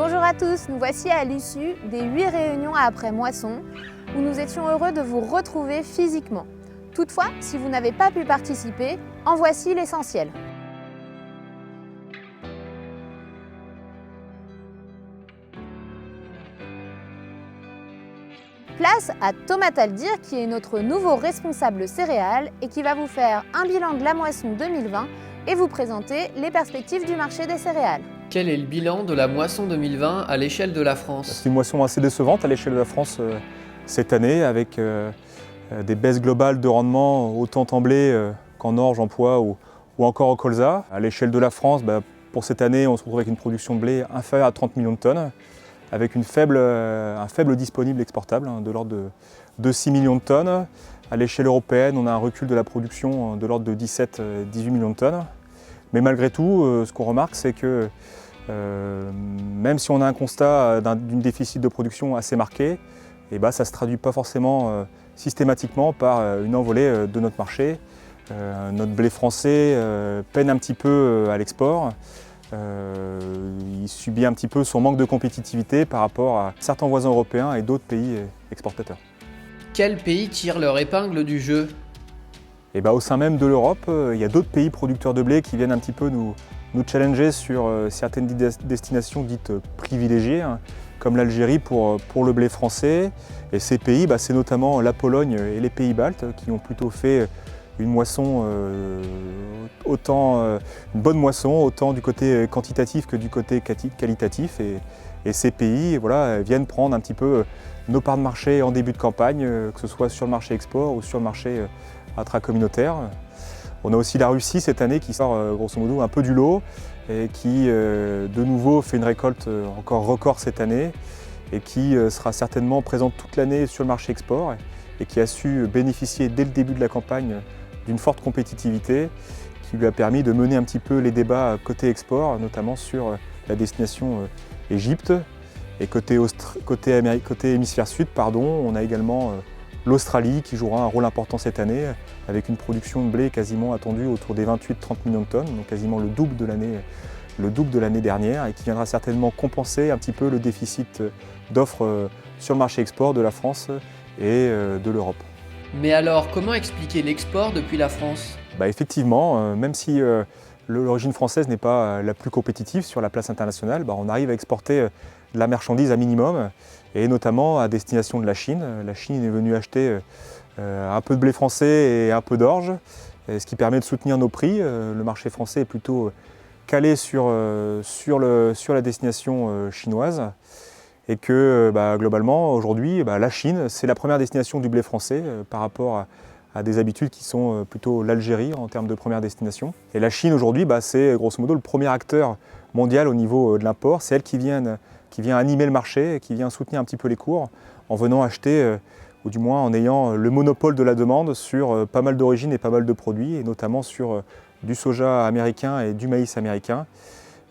Bonjour à tous, nous voici à l'issue des 8 réunions après moisson où nous étions heureux de vous retrouver physiquement. Toutefois, si vous n'avez pas pu participer, en voici l'essentiel. Place à Thomas Taldir qui est notre nouveau responsable céréales et qui va vous faire un bilan de la moisson 2020 et vous présenter les perspectives du marché des céréales. Quel est le bilan de la moisson 2020 à l'échelle de la France? C'est une moisson assez décevante à l'échelle de la France cette année, avec des baisses globales de rendement autant en blé qu'en orge, en pois ou encore en colza. À l'échelle de la France, pour cette année, on se retrouve avec une production de blé inférieure à 30 millions de tonnes, avec un faible disponible exportable de l'ordre de 6 millions de tonnes. À l'échelle européenne, on a un recul de la production de l'ordre de 17-18 millions de tonnes. Mais malgré tout, ce qu'on remarque, c'est que même si on a un constat d'un déficit de production assez marqué, ça ne se traduit pas forcément systématiquement par une envolée de notre marché. Notre blé français peine un petit peu à l'export. Il subit un petit peu son manque de compétitivité par rapport à certains voisins européens et d'autres pays exportateurs. Quels pays tirent leur épingle du jeu? Au sein même de l'Europe, il y a d'autres pays producteurs de blé qui viennent un petit peu nous challenger sur certaines destinations dites privilégiées, comme l'Algérie pour le blé français. Et ces pays, c'est notamment la Pologne et les pays baltes qui ont plutôt fait une moisson, une bonne moisson, autant du côté quantitatif que du côté qualitatif. Et ces pays viennent prendre un petit peu nos parts de marché en début de campagne, que ce soit sur le marché export ou sur le marché intracommunautaire. On a aussi la Russie cette année qui sort grosso modo un peu du lot et qui de nouveau fait une récolte encore record cette année et qui sera certainement présente toute l'année sur le marché export et qui a su bénéficier dès le début de la campagne d'une forte compétitivité qui lui a permis de mener un petit peu les débats côté export, notamment sur la destination Égypte. Et côté hémisphère sud, on a également l'Australie qui jouera un rôle important cette année avec une production de blé quasiment attendue autour des 28-30 millions de tonnes, donc quasiment le double de l'année dernière et qui viendra certainement compenser un petit peu le déficit d'offres sur le marché export de la France et de l'Europe. Mais alors, comment expliquer l'export depuis la France? Effectivement, même si l'origine française n'est pas la plus compétitive sur la place internationale, on arrive à exporter de la marchandise à minimum, et notamment à destination de la Chine. La Chine est venue acheter un peu de blé français et un peu d'orge, ce qui permet de soutenir nos prix. Le marché français est plutôt calé sur la destination chinoise, et que globalement, aujourd'hui, la Chine, c'est la première destination du blé français par rapport à des habitudes qui sont plutôt l'Algérie en termes de première destination. Et la Chine aujourd'hui, c'est grosso modo le premier acteur mondial au niveau de l'import. C'est elle qui vient animer le marché, qui vient soutenir un petit peu les cours en venant acheter, ou du moins en ayant le monopole de la demande sur pas mal d'origines et pas mal de produits, et notamment sur du soja américain et du maïs américain,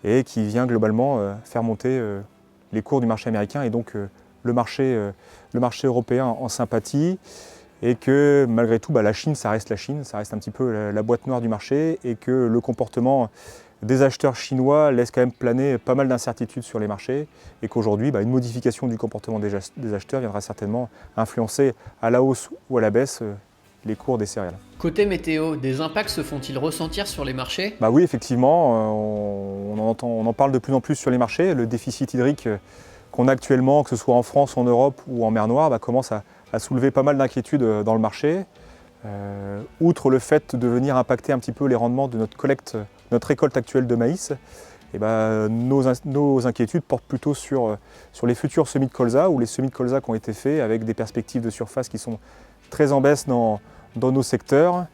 et qui vient globalement faire monter les cours du marché américain et donc le marché européen en sympathie. Et que malgré tout, la Chine, ça reste un petit peu la boîte noire du marché, et que le comportement des acheteurs chinois laisse quand même planer pas mal d'incertitudes sur les marchés, et qu'aujourd'hui, une modification du comportement des acheteurs viendra certainement influencer à la hausse ou à la baisse les cours des céréales. Côté météo, des impacts se font-ils ressentir sur les marchés? Oui, effectivement, on en parle de plus en plus sur les marchés. Le déficit hydrique qu'on a actuellement, que ce soit en France, en Europe ou en mer Noire, commence à soulever pas mal d'inquiétudes dans le marché. Outre le fait de venir impacter un petit peu les rendements de notre récolte actuelle de maïs, nos inquiétudes portent plutôt sur les futurs semis de colza ou les semis de colza qui ont été faits avec des perspectives de surface qui sont très en baisse dans nos secteurs,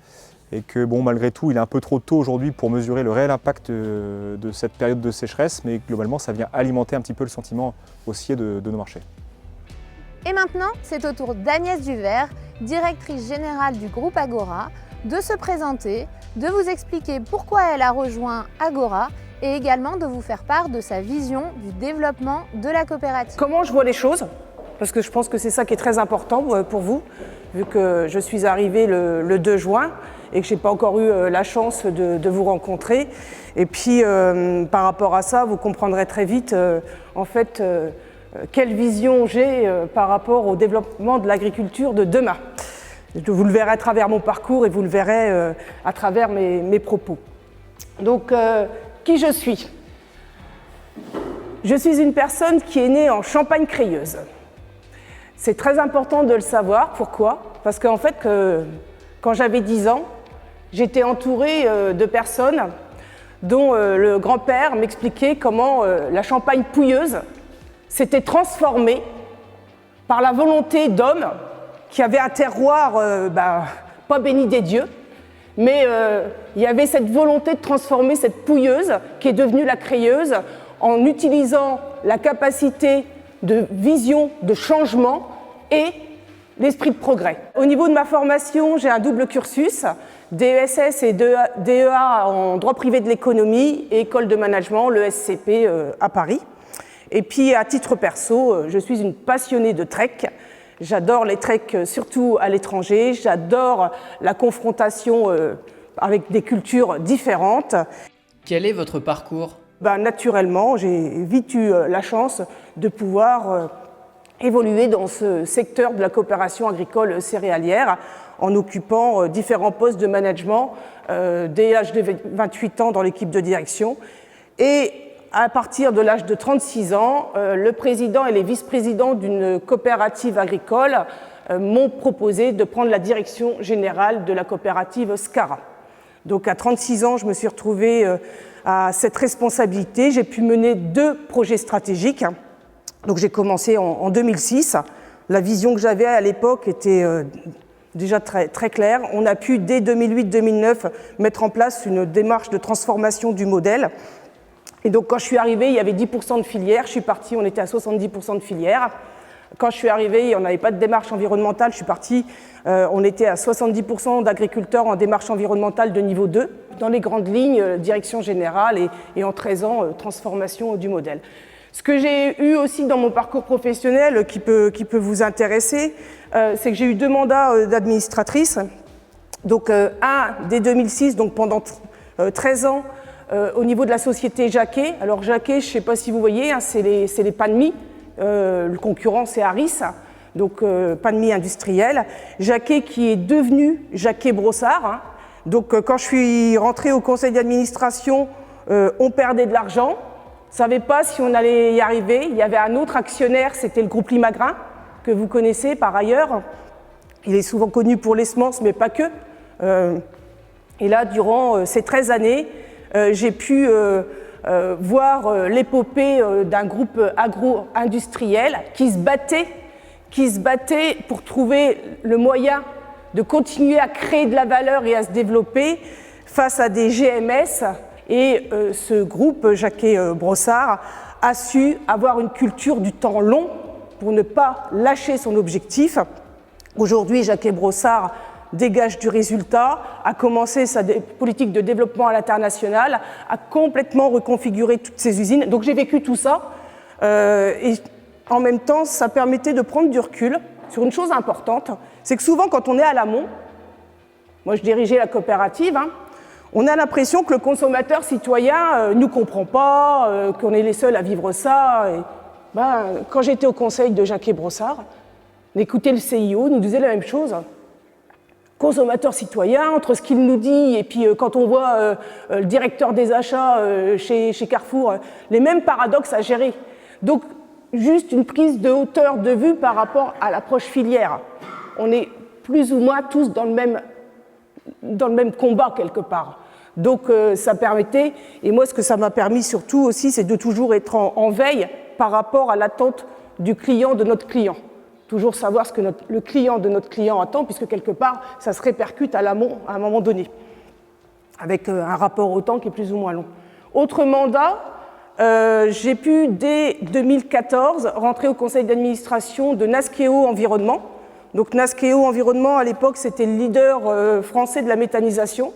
et que malgré tout il est un peu trop tôt aujourd'hui pour mesurer le réel impact de cette période de sécheresse, mais globalement ça vient alimenter un petit peu le sentiment haussier de nos marchés. Et maintenant, c'est au tour d'Agnès Duvert, directrice générale du groupe Agora, de se présenter, de vous expliquer pourquoi elle a rejoint Agora et également de vous faire part de sa vision du développement de la coopérative. Comment je vois les choses, parce que je pense que c'est ça qui est très important pour vous, vu que je suis arrivée le 2 juin. et que je n'ai pas encore eu la chance de vous rencontrer. Et puis, par rapport à ça, vous comprendrez très vite, en fait, quelle vision j'ai par rapport au développement de l'agriculture de demain. Vous le verrez à travers mon parcours et vous le verrez à travers mes propos. Donc, qui je suis ? Je suis une personne qui est née en Champagne-Crayeuse. C'est très important de le savoir. Pourquoi ? Parce qu'en fait, quand j'avais 10 ans, j'étais entourée de personnes dont le grand-père m'expliquait comment la Champagne pouilleuse s'était transformée par la volonté d'hommes qui avaient un terroir pas béni des dieux, mais il y avait cette volonté de transformer cette pouilleuse qui est devenue la Crayeuse en utilisant la capacité de vision, de changement et l'esprit de progrès. Au niveau de ma formation, j'ai un double cursus, DESS et DEA en droit privé de l'économie et école de management, l'ESCP à Paris. Et puis à titre perso, je suis une passionnée de trek. J'adore les treks surtout à l'étranger, j'adore la confrontation avec des cultures différentes. Quel est votre parcours ? Naturellement, j'ai vite eu la chance de pouvoir évoluer dans ce secteur de la coopération agricole céréalière en occupant différents postes de management dès l'âge de 28 ans dans l'équipe de direction. Et à partir de l'âge de 36 ans, le président et les vice-présidents d'une coopérative agricole m'ont proposé de prendre la direction générale de la coopérative SCARA. Donc à 36 ans, je me suis retrouvée à cette responsabilité. J'ai pu mener 2 projets stratégiques. Donc j'ai commencé en 2006. La vision que j'avais à l'époque était déjà très, très claire. On a pu, dès 2008-2009, mettre en place une démarche de transformation du modèle. Et donc quand je suis arrivée, il y avait 10% de filières. Je suis partie, on était à 70% de filières. Quand je suis arrivée, on n'avait pas de démarche environnementale. Je suis partie, on était à 70% d'agriculteurs en démarche environnementale de niveau 2. Dans les grandes lignes, direction générale et en 13 ans, transformation du modèle. Ce que j'ai eu aussi dans mon parcours professionnel qui peut vous intéresser, c'est que j'ai eu 2 mandats d'administratrice. Donc un dès 2006, donc pendant 13 ans, au niveau de la société Jacquet. Alors Jacquet, je ne sais pas si vous voyez, hein, c'est les pains de mie. Le concurrent, c'est Harris, donc pain de mie industriel. Jacquet qui est devenu Jacquet Brossard. Hein. Donc quand je suis rentrée au conseil d'administration, on perdait de l'argent. On ne savait pas si on allait y arriver. Il y avait un autre actionnaire, c'était le groupe Limagrin, que vous connaissez par ailleurs. Il est souvent connu pour les semences, mais pas que. Et là, durant ces 13 années, j'ai pu voir l'épopée d'un groupe agro-industriel qui se battait pour trouver le moyen de continuer à créer de la valeur et à se développer face à des GMS. Et ce groupe, Jacquet Brossard, a su avoir une culture du temps long pour ne pas lâcher son objectif. Aujourd'hui, Jacquet Brossard dégage du résultat, a commencé sa politique de développement à l'international, a complètement reconfiguré toutes ses usines. Donc j'ai vécu tout ça et en même temps, ça permettait de prendre du recul sur une chose importante, c'est que souvent quand on est à l'amont, moi je dirigeais la coopérative, hein, on a l'impression que le consommateur citoyen ne nous comprend pas, qu'on est les seuls à vivre ça. Et, quand j'étais au conseil de Jacquet Brossard, on écoutait le CIO, il nous disait la même chose. Consommateur citoyen, entre ce qu'il nous dit et puis quand on voit le directeur des achats chez Carrefour, les mêmes paradoxes à gérer. Donc, juste une prise de hauteur de vue par rapport à l'approche filière. On est plus ou moins tous dans le même combat quelque part. Donc, ça permettait, et moi ce que ça m'a permis surtout aussi, c'est de toujours être en veille par rapport à l'attente du client, de notre client. Toujours savoir ce que le client de notre client attend, puisque quelque part, ça se répercute à l'amont à un moment donné, avec un rapport au temps qui est plus ou moins long. Autre mandat, j'ai pu, dès 2014, rentrer au conseil d'administration de Nasqueo Environnement. Donc Nasqueo Environnement, à l'époque, c'était le leader français de la méthanisation.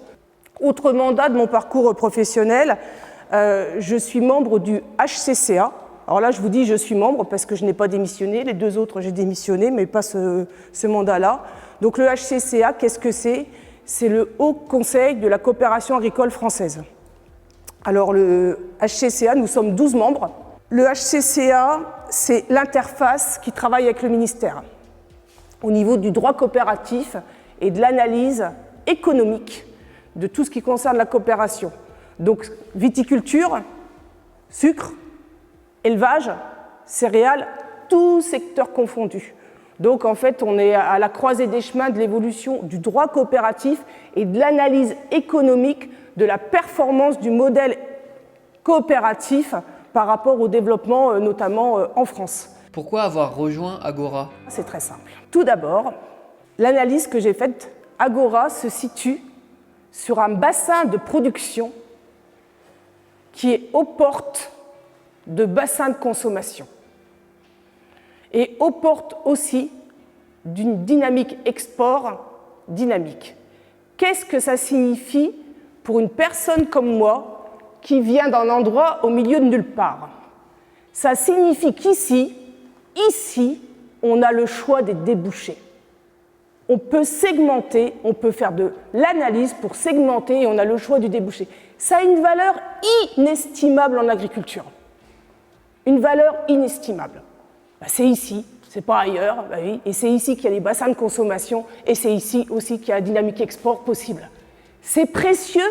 Autre mandat de mon parcours professionnel, je suis membre du HCCA. Alors là, je vous dis, je suis membre parce que je n'ai pas démissionné. Les 2 autres, j'ai démissionné, mais pas ce mandat-là. Donc le HCCA, qu'est-ce que c'est ? c'est le Haut Conseil de la coopération agricole française. Alors le HCCA, nous sommes 12 membres. Le HCCA, c'est l'interface qui travaille avec le ministère au niveau du droit coopératif et de l'analyse économique de tout ce qui concerne la coopération. Donc viticulture, sucre, élevage, céréales, tous secteurs confondus. Donc en fait, on est à la croisée des chemins de l'évolution du droit coopératif et de l'analyse économique de la performance du modèle coopératif par rapport au développement, notamment en France. Pourquoi avoir rejoint Agora? C'est très simple. Tout d'abord, l'analyse que j'ai faite, Agora se situe sur un bassin de production qui est aux portes de bassins de consommation et aux portes aussi d'une dynamique export dynamique. Qu'est-ce que ça signifie pour une personne comme moi qui vient d'un endroit au milieu de nulle part? Ça signifie qu'ici, on a le choix des débouchés. On peut segmenter, on peut faire de l'analyse pour segmenter et on a le choix du débouché. Ça a une valeur inestimable en agriculture. Une valeur inestimable. C'est ici, c'est pas ailleurs, oui, et c'est ici qu'il y a les bassins de consommation et c'est ici aussi qu'il y a la dynamique export possible. C'est précieux,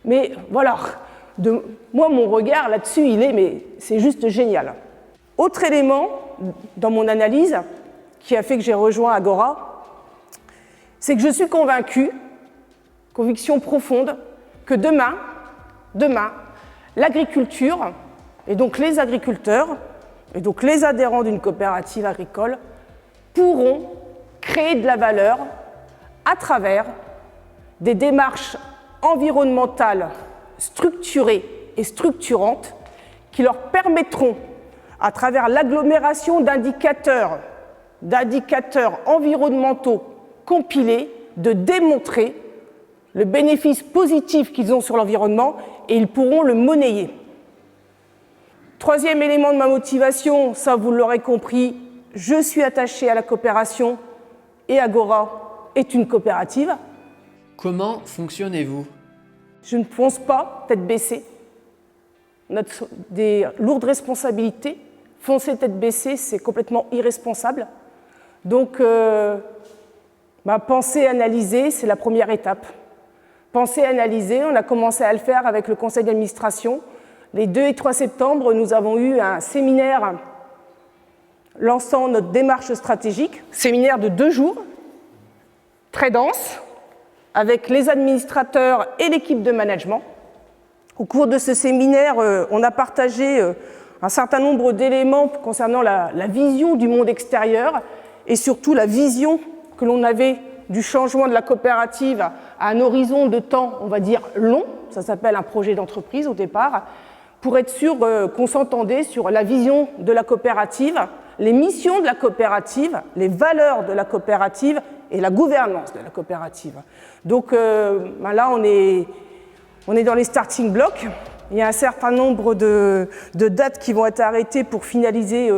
mais voilà, moi mon regard là-dessus, c'est juste génial. Autre élément dans mon analyse qui a fait que j'ai rejoint Agora, c'est que je suis convaincue, conviction profonde, que demain, l'agriculture, et donc les agriculteurs, et donc les adhérents d'une coopérative agricole, pourront créer de la valeur à travers des démarches environnementales structurées et structurantes qui leur permettront, à travers l'agglomération d'indicateurs environnementaux compilés, de démontrer le bénéfice positif qu'ils ont sur l'environnement et ils pourront le monnayer. Troisième élément de ma motivation, ça vous l'aurez compris, je suis attachée à la coopération et Agora est une coopérative. Comment fonctionnez-vous? Je ne fonce pas tête baissée. On a des lourdes responsabilités. Foncer tête baissée, c'est complètement irresponsable. Donc, penser, analyser, c'est la première étape. Penser, analyser, on a commencé à le faire avec le conseil d'administration. Les 2 et 3 septembre, nous avons eu un séminaire lançant notre démarche stratégique, séminaire de 2 jours, très dense, avec les administrateurs et l'équipe de management. Au cours de ce séminaire, on a partagé un certain nombre d'éléments concernant la vision du monde extérieur et surtout la vision que l'on avait du changement de la coopérative à un horizon de temps, on va dire, long, ça s'appelle un projet d'entreprise au départ, pour être sûr qu'on s'entendait sur la vision de la coopérative, les missions de la coopérative, les valeurs de la coopérative et la gouvernance de la coopérative. Donc là, on est dans les starting blocks. Il y a un certain nombre de dates qui vont être arrêtées pour finaliser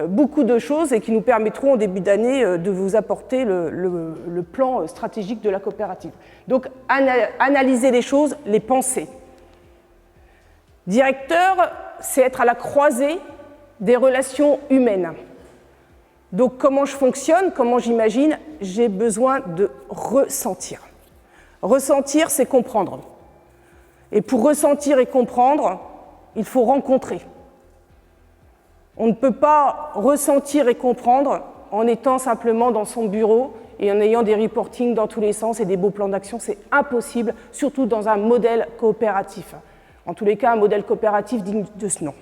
beaucoup de choses et qui nous permettront en début d'année de vous apporter le plan stratégique de la coopérative. Donc analyser les choses, les penser. Directeur, c'est être à la croisée des relations humaines. Donc comment je fonctionne, comment j'imagine, j'ai besoin de ressentir. Ressentir, c'est comprendre. Et pour ressentir et comprendre, il faut rencontrer. On ne peut pas ressentir et comprendre en étant simplement dans son bureau et en ayant des reportings dans tous les sens et des beaux plans d'action. C'est impossible, surtout dans un modèle coopératif. En tous les cas, un modèle coopératif digne de ce nom.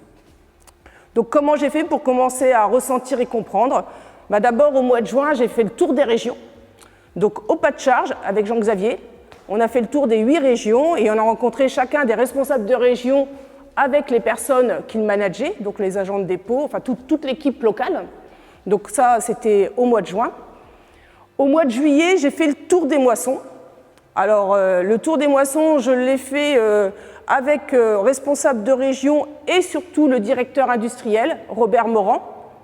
Donc comment j'ai fait pour commencer à ressentir et comprendre? D'abord, au mois de juin, j'ai fait le tour des régions. Donc au pas de charge, avec Jean-Xavier, on a fait le tour des 8 régions et on a rencontré chacun des responsables de région avec les personnes qu'ils manageaient, donc les agents de dépôt, enfin toute l'équipe locale. Donc ça, c'était au mois de juin. Au mois de juillet, j'ai fait le tour des moissons. Alors, le tour des moissons, je l'ai fait avec responsable de région et surtout le directeur industriel, Robert Morand,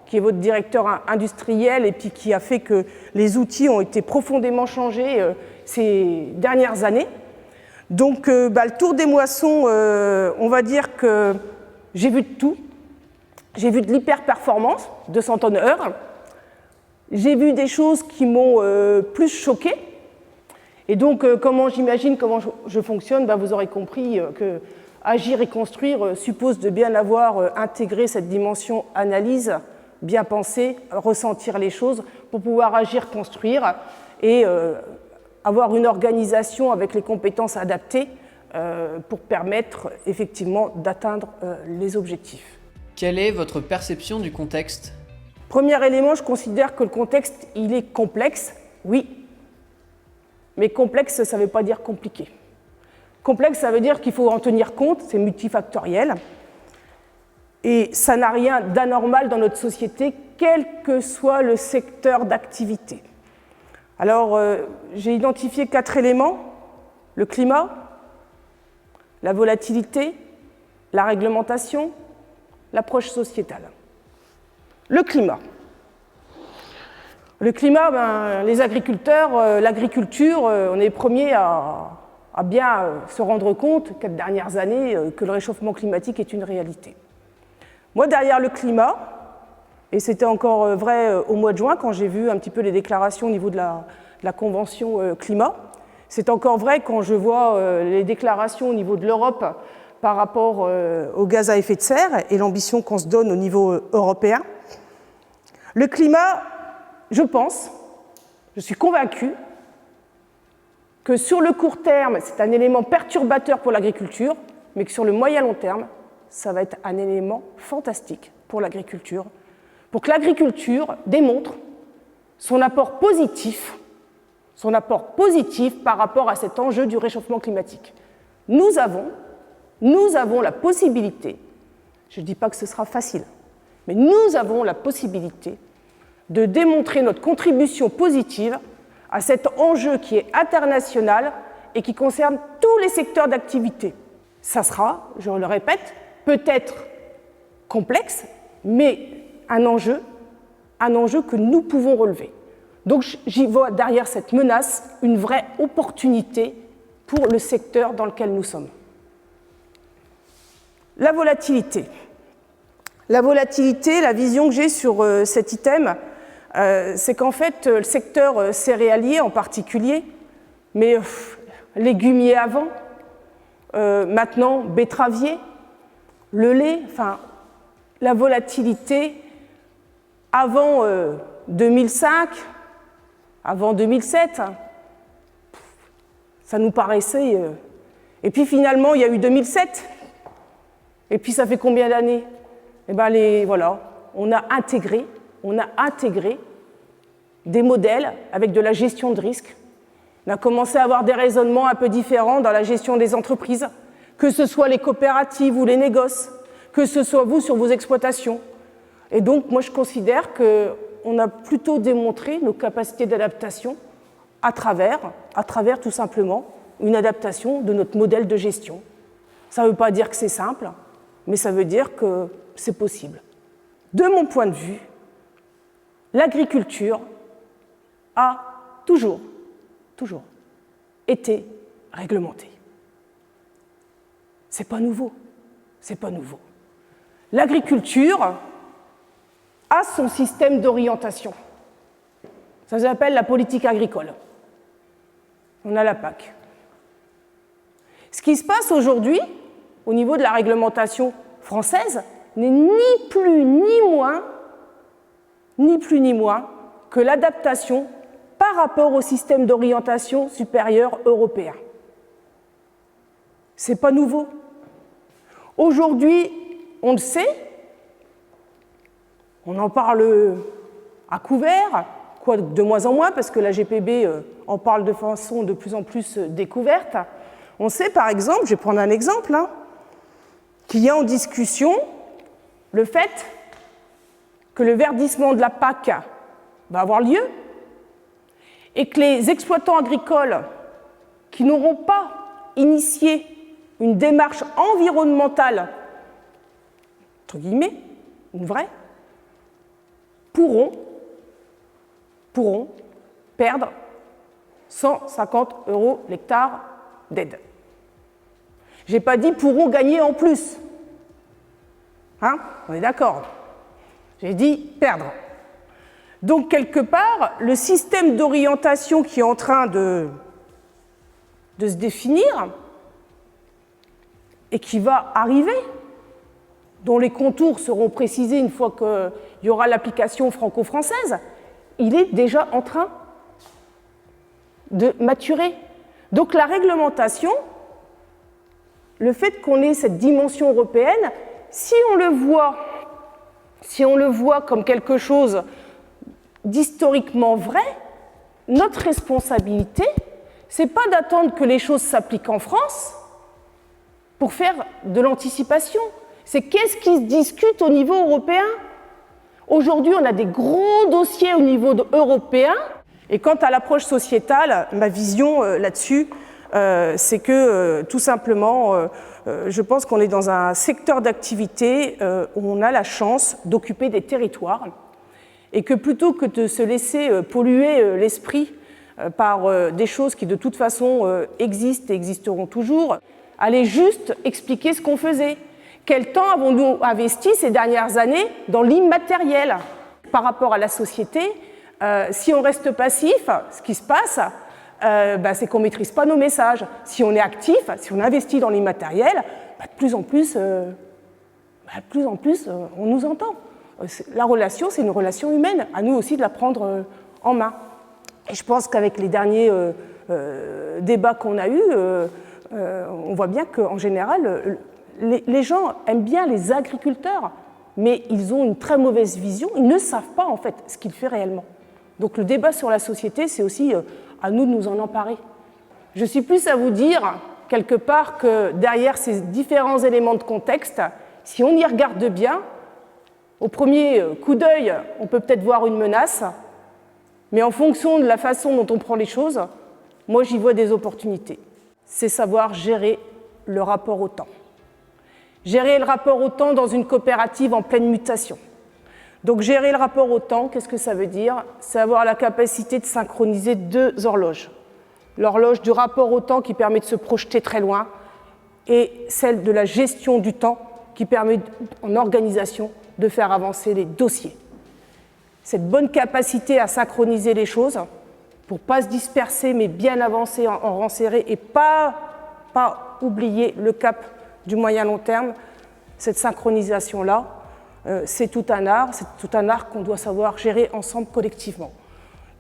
qui est votre directeur industriel et puis qui a fait que les outils ont été profondément changés ces dernières années. Donc le tour des moissons, on va dire que j'ai vu de tout. J'ai vu de l'hyper-performance, 200 tonnes heure. J'ai vu des choses qui m'ont plus choqué. Et donc, comment je fonctionne, vous aurez compris que agir et construire suppose de bien avoir intégré cette dimension analyse, bien penser, ressentir les choses pour pouvoir agir, construire et avoir une organisation avec les compétences adaptées pour permettre effectivement d'atteindre les objectifs. Quelle est votre perception du contexte ? Premier élément, je considère que le contexte, il est complexe, oui. Mais complexe, ça ne veut pas dire compliqué. Complexe, ça veut dire qu'il faut en tenir compte, c'est multifactoriel. Et ça n'a rien d'anormal dans notre société, quel que soit le secteur d'activité. Alors, j'ai identifié 4 éléments. Le climat, la volatilité, la réglementation, l'approche sociétale. Le climat. Le climat, les agriculteurs, l'agriculture, on est les premiers à bien se rendre compte, 4 dernières années, que le réchauffement climatique est une réalité. Moi, derrière le climat, et c'était encore vrai au mois de juin, quand j'ai vu un petit peu les déclarations au niveau de la Convention climat, c'est encore vrai quand je vois les déclarations au niveau de l'Europe par rapport aux gaz à effet de serre et l'ambition qu'on se donne au niveau européen. Le climat, je suis convaincue que sur le court terme, c'est un élément perturbateur pour l'agriculture, mais que sur le moyen long terme, ça va être un élément fantastique pour l'agriculture, pour que l'agriculture démontre son apport positif par rapport à cet enjeu du réchauffement climatique. Nous avons la possibilité, je ne dis pas que ce sera facile, mais nous avons la possibilité de démontrer notre contribution positive à cet enjeu qui est international et qui concerne tous les secteurs d'activité. Ça sera, je le répète, peut-être complexe, mais un enjeu que nous pouvons relever. Donc j'y vois derrière cette menace une vraie opportunité pour le secteur dans lequel nous sommes. La volatilité. La volatilité, la vision que j'ai sur cet item, c'est qu'en fait, le secteur céréalier en particulier, mais légumier avant, maintenant betteravier, le lait, enfin, la volatilité avant 2005, avant 2007, ça nous paraissait... Et puis finalement, il y a eu 2007. Et puis ça fait combien d'années ? Eh bien, voilà, on a intégré des modèles avec de la gestion de risque. On a commencé à avoir des raisonnements un peu différents dans la gestion des entreprises, que ce soit les coopératives ou les négoces, que ce soit vous sur vos exploitations. Et donc, moi, je considère qu'on a plutôt démontré nos capacités d'adaptation à travers tout simplement une adaptation de notre modèle de gestion. Ça ne veut pas dire que c'est simple, mais ça veut dire que c'est possible. De mon point de vue, l'agriculture a toujours été réglementée. C'est pas nouveau. L'agriculture a son système d'orientation. Ça s'appelle la politique agricole. On a la PAC. Ce qui se passe aujourd'hui, au niveau de la réglementation française, n'est ni plus ni moins que l'adaptation par rapport au système d'orientation supérieur européen. Ce n'est pas nouveau. Aujourd'hui, on le sait, on en parle à couvert, de moins en moins, parce que la GPB en parle de façon de plus en plus découverte. On sait par exemple, je vais prendre un exemple, qu'il y a en discussion le fait que le verdissement de la PAC va avoir lieu et que les exploitants agricoles qui n'auront pas initié une démarche environnementale, entre guillemets, une vraie, pourront perdre 150 € l'hectare d'aide. Je n'ai pas dit pourront gagner en plus. Hein? On est d'accord. J'ai dit perdre. Donc, quelque part, le système d'orientation qui est en train de se définir et qui va arriver, dont les contours seront précisés une fois qu'il y aura l'application franco-française, il est déjà en train de maturer. Donc la réglementation, le fait qu'on ait cette dimension européenne, si on le voit comme quelque chose d'historiquement vrai, notre responsabilité, ce n'est pas d'attendre que les choses s'appliquent en France pour faire de l'anticipation. C'est qu'est-ce qui se discute au niveau européen. Aujourd'hui, on a des gros dossiers au niveau européen. Et quant à l'approche sociétale, ma vision là-dessus, c'est que tout simplement, je pense qu'on est dans un secteur d'activité où on a la chance d'occuper des territoires et que plutôt que de se laisser polluer l'esprit par des choses qui de toute façon existent et existeront toujours, aller juste expliquer ce qu'on faisait. Quel temps avons-nous investi ces dernières années dans l'immatériel par rapport à la société? Si on reste passif, ce qui se passe, c'est qu'on ne maîtrise pas nos messages. Si on est actif, si on investit dans l'immatériel, de plus en plus, on nous entend. La relation, c'est une relation humaine. À nous aussi de la prendre en main. Et je pense qu'avec les derniers débats qu'on a eus, on voit bien qu'en général, les gens aiment bien les agriculteurs, mais ils ont une très mauvaise vision. Ils ne savent pas en fait ce qu'il fait réellement. Donc le débat sur la société, c'est aussi à nous de nous en emparer. Je suis plus à vous dire, quelque part, que derrière ces différents éléments de contexte, si on y regarde bien, au premier coup d'œil, on peut peut-être voir une menace, mais en fonction de la façon dont on prend les choses, moi j'y vois des opportunités. C'est savoir gérer le rapport au temps. Gérer le rapport au temps dans une coopérative en pleine mutation. Donc gérer le rapport au temps, qu'est-ce que ça veut dire? C'est avoir la capacité de synchroniser deux horloges. L'horloge du rapport au temps qui permet de se projeter très loin et celle de la gestion du temps qui permet en organisation de faire avancer les dossiers. Cette bonne capacité à synchroniser les choses pour ne pas se disperser mais bien avancer en rang serré et pas oublier le cap du moyen-long terme, cette synchronisation-là, c'est tout un art qu'on doit savoir gérer ensemble collectivement.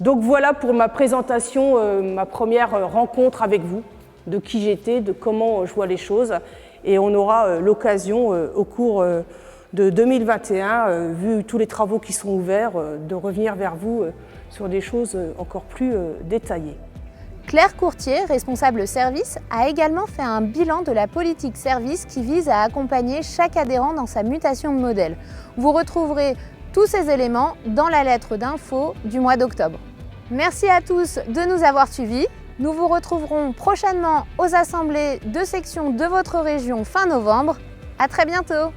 Donc voilà pour ma présentation, ma première rencontre avec vous, de qui j'étais, de comment je vois les choses. Et on aura l'occasion au cours de 2021, vu tous les travaux qui sont ouverts, de revenir vers vous sur des choses encore plus détaillées. Claire Courtier, responsable service, a également fait un bilan de la politique service qui vise à accompagner chaque adhérent dans sa mutation de modèle. Vous retrouverez tous ces éléments dans la lettre d'info du mois d'octobre. Merci à tous de nous avoir suivis. Nous vous retrouverons prochainement aux assemblées de section de votre région fin novembre. À très bientôt!